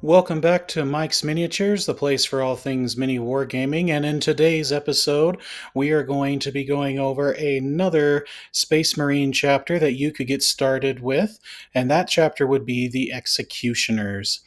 Welcome back to Mike's Miniatures, the place for all things mini wargaming. And in today's episode, we are going to be going over another Space Marine chapter that you could get started with, and that chapter would be the Executioners.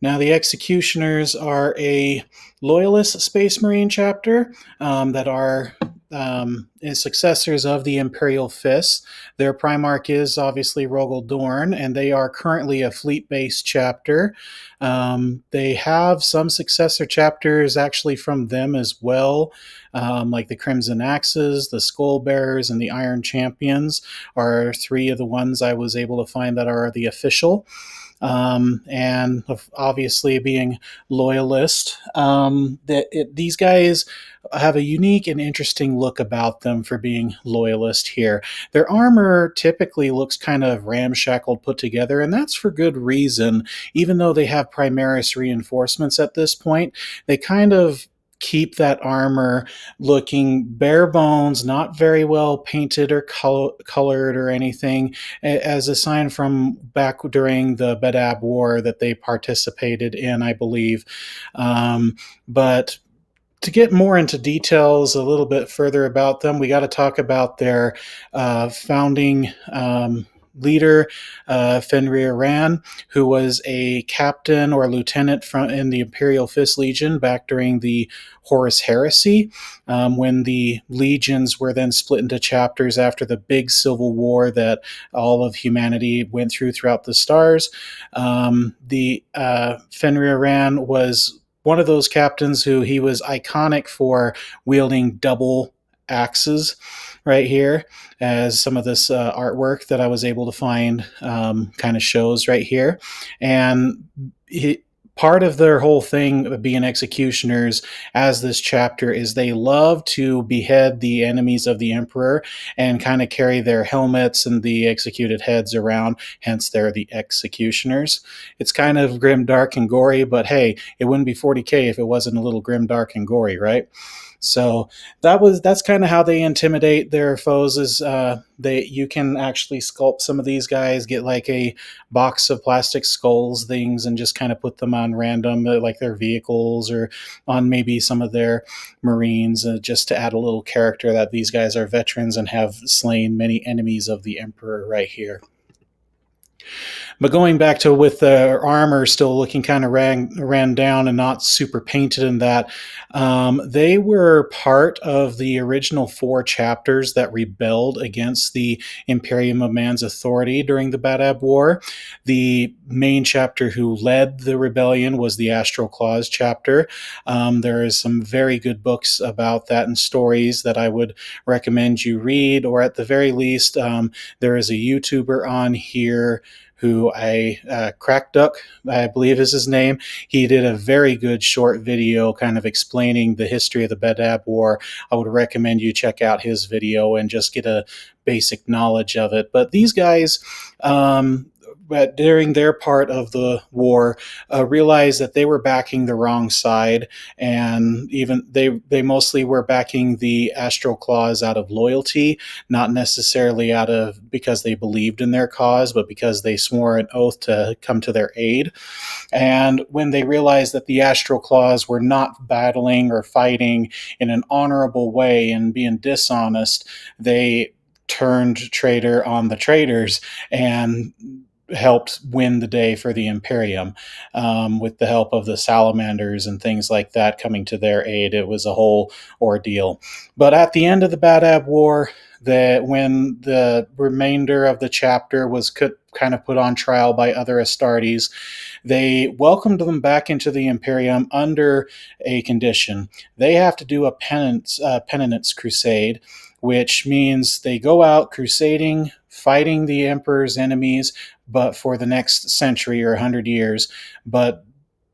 Now, the Executioners are a loyalist Space Marine chapter that are successors of the Imperial Fists. Their Primarch is obviously Rogel Dorn, and they are currently a fleet-based chapter. They have some successor chapters actually from them as well, like the Crimson Axes, the Skull Bearers, and the Iron Champions are three of the ones I was able to find that are the official. And obviously being loyalist, these guys have a unique and interesting look about them for being loyalist here. Their armor typically looks kind of ramshackled put together, and that's for good reason. Even though they have Primaris reinforcements at this point, they kind of keep that armor looking bare bones, not very well painted or colored or anything, as a sign from back during the Bedab War that they participated in, I believe. But to get more into details a little bit further about them, we got to talk about their founding leader, Fenrir Ran, who was a captain or lieutenant in the Imperial Fist Legion back during the Horus Heresy, when the legions were then split into chapters after the big civil war that all of humanity went through throughout the stars. The Fenrir Ran was one of those captains who he was iconic for wielding double axes right here, as some of this artwork that I was able to find kind of shows right here. And part of their whole thing of being executioners, as this chapter, is they love to behead the enemies of the Emperor and kind of carry their helmets and the executed heads around, hence they're the executioners. It's kind of grim, dark, and gory, but hey, it wouldn't be 40K if it wasn't a little grim, dark, and gory, right? So that's kind of how they intimidate their foes. Is you can actually sculpt some of these guys, get like a box of plastic skulls things, and just kind of put them on random, like their vehicles or on maybe some of their Marines, just to add a little character that these guys are veterans and have slain many enemies of the Emperor right here. But going back to with their armor still looking kind of ran down and not super painted in that, they were part of the original 4 chapters that rebelled against the Imperium of Man's authority during the Badab War. The main chapter who led the rebellion was the Astral Claws chapter. There is some very good books about that and stories that I would recommend you read, or at the very least, there is a YouTuber on here who Crack Duck, I believe is his name. He did a very good short video kind of explaining the history of the Bedab War. I would recommend you check out his video and just get a basic knowledge of it. But these guys, but during their part of the war, realized that they were backing the wrong side, and even they mostly were backing the Astral Claws out of loyalty, not necessarily out of because they believed in their cause, but because they swore an oath to come to their aid. And when they realized that the Astral Claws were not battling or fighting in an honorable way and being dishonest, they turned traitor on the traitors and helped win the day for the Imperium, with the help of the salamanders and things like that coming to their aid. It was a whole ordeal. But at the end of the Badab War, when the remainder of the chapter was kind of put on trial by other Astartes, they welcomed them back into the Imperium under a condition. They have to do a penitence crusade, which means they go out crusading, fighting the Emperor's enemies, but for the next century or 100 years. But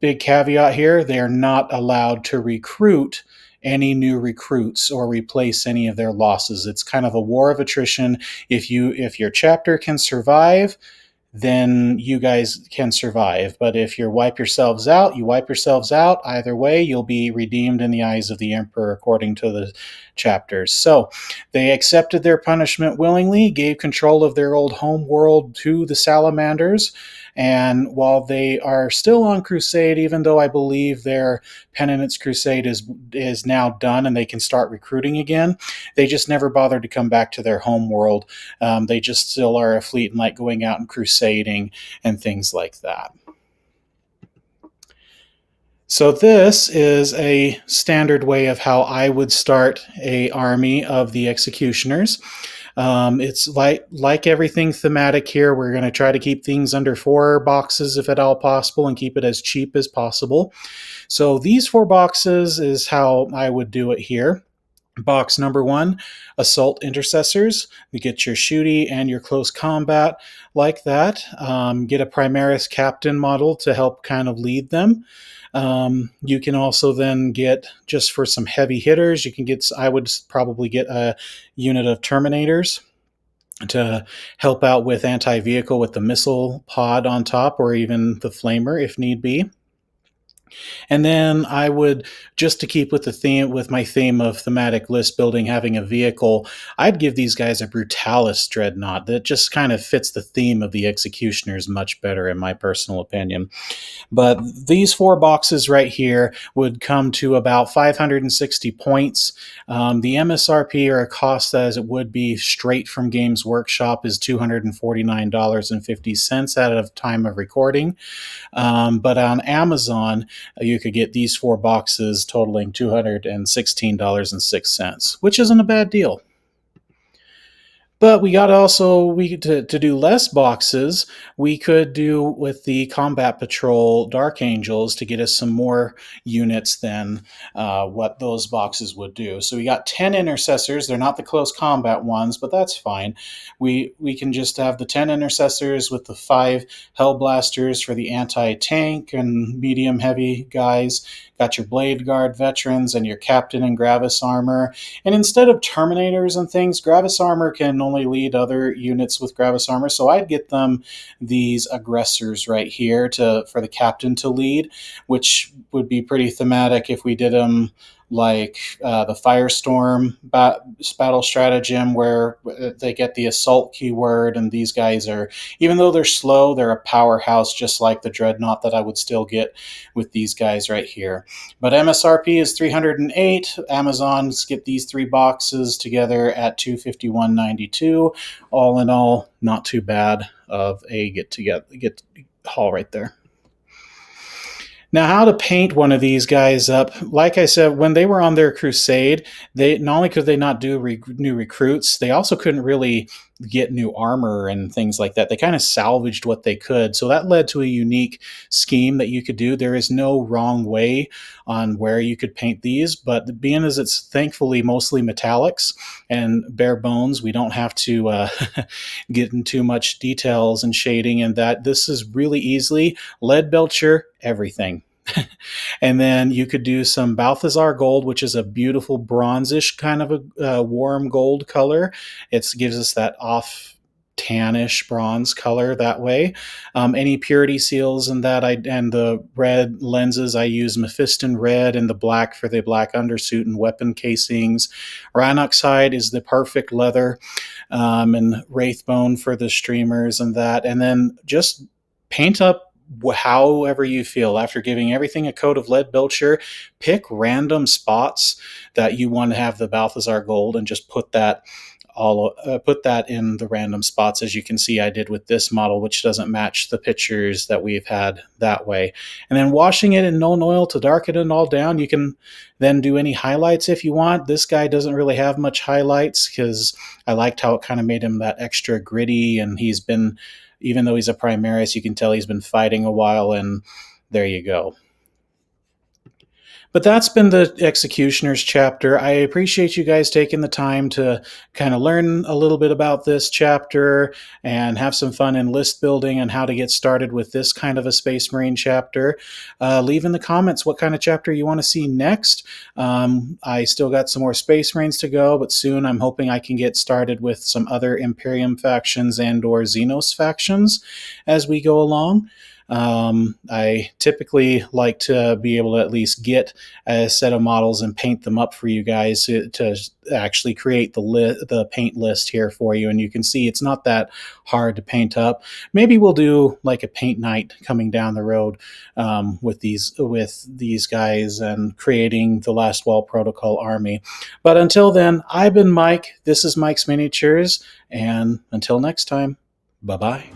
big caveat here, they are not allowed to recruit any new recruits or replace any of their losses. It's kind of a war of attrition. If your chapter can survive, then you guys can survive. But if you wipe yourselves out, you wipe yourselves out. Either way, you'll be redeemed in the eyes of the Emperor, according to the chapters. So they accepted their punishment willingly, gave control of their old home world to the salamanders, And while they are still on crusade, even though I believe their Penitence Crusade is now done and they can start recruiting again, they just never bothered to come back to their home world. They just still are a fleet and like going out and crusading and things like that. So this is a standard way of how I would start a army of the executioners. It's like everything thematic here. We're going to try to keep things under 4 boxes if at all possible and keep it as cheap as possible. So these 4 boxes is how I would do it here. Box number 1, Assault Intercessors. You get your shooty and your close combat like that. Get a Primaris Captain model to help kind of lead them. You can also then get, just for some heavy hitters, I would probably get a unit of Terminators to help out with anti-vehicle with the missile pod on top, or even the flamer if need be. And then I would, just to keep with the theme, with my theme of thematic list building, having a vehicle, I'd give these guys a Brutalis Dreadnought that just kind of fits the theme of the Executioners much better, in my personal opinion. But these 4 boxes right here would come to about 560 points. The MSRP, or a cost as it would be straight from Games Workshop, is $249.50 out of time of recording. But on Amazon, you could get these 4 boxes totaling $216.06, which isn't a bad deal. But we got to do less boxes, we could do with the Combat Patrol Dark Angels to get us some more units than what those boxes would do. So we got 10 Intercessors. They're not the close combat ones, but that's fine. We can just have the 10 Intercessors with the 5 Hellblasters for the anti-tank and medium-heavy guys. Got your Blade Guard veterans and your Captain and Gravis armor. And instead of Terminators and things, Gravis armor can only lead other units with Gravis armor, so I'd get them these Aggressors right here for the Captain to lead, which would be pretty thematic if we did them like the Firestorm battle stratagem, where they get the assault keyword, and these guys are, even though they're slow, they're a powerhouse, just like the Dreadnought that I would still get with these guys right here. But MSRP is $308. Amazon's get these 3 boxes together at $251.92. All in all, not too bad of a get haul right there. Now, how to paint one of these guys up. Like I said, when they were on their crusade, they not only could they not do new recruits, they also couldn't really get new armor and things like that. They kind of salvaged what they could. So that led to a unique scheme that you could do. There is no wrong way on where you could paint these, but being as it's thankfully mostly metallics and bare bones, we don't have to get into much details and shading, and that this is really easily lead belcher everything. And then you could do some Balthazar gold, which is a beautiful bronzish kind of a warm gold color. It gives us that off tannish bronze color that way. Any purity seals and and the red lenses, I use Mephiston red, and the black for the black undersuit and weapon casings. Rhinoxide is the perfect leather, and Wraithbone for the streamers and that. And then just paint up however you feel. After giving everything a coat of lead belcher, pick random spots that you want to have the Balthazar gold and just put that in the random spots, as you can see I did with this model, which doesn't match the pictures that we've had that way. And then washing it in Known Oil to darken it all down. You can then do any highlights if you want. This guy doesn't really have much highlights because I liked how it kind of made him that extra gritty, and he's been, even though he's a Primaris, you can tell he's been fighting a while, and there you go. But that's been the Executioners chapter. I appreciate you guys taking the time to kind of learn a little bit about this chapter and have some fun in list building and how to get started with this kind of a Space Marine chapter. Leave in the comments what kind of chapter you want to see next. I still got some more Space Marines to go, but soon I'm hoping I can get started with some other Imperium factions and or Xenos factions as we go along. I typically like to be able to at least get a set of models and paint them up for you guys to actually create the paint list here for you. And you can see it's not that hard to paint up. Maybe we'll do like a paint night coming down the road with these guys and creating the Last Wall Protocol army. But until then, I've been Mike. This is Mike's Miniatures, and until next time, bye bye.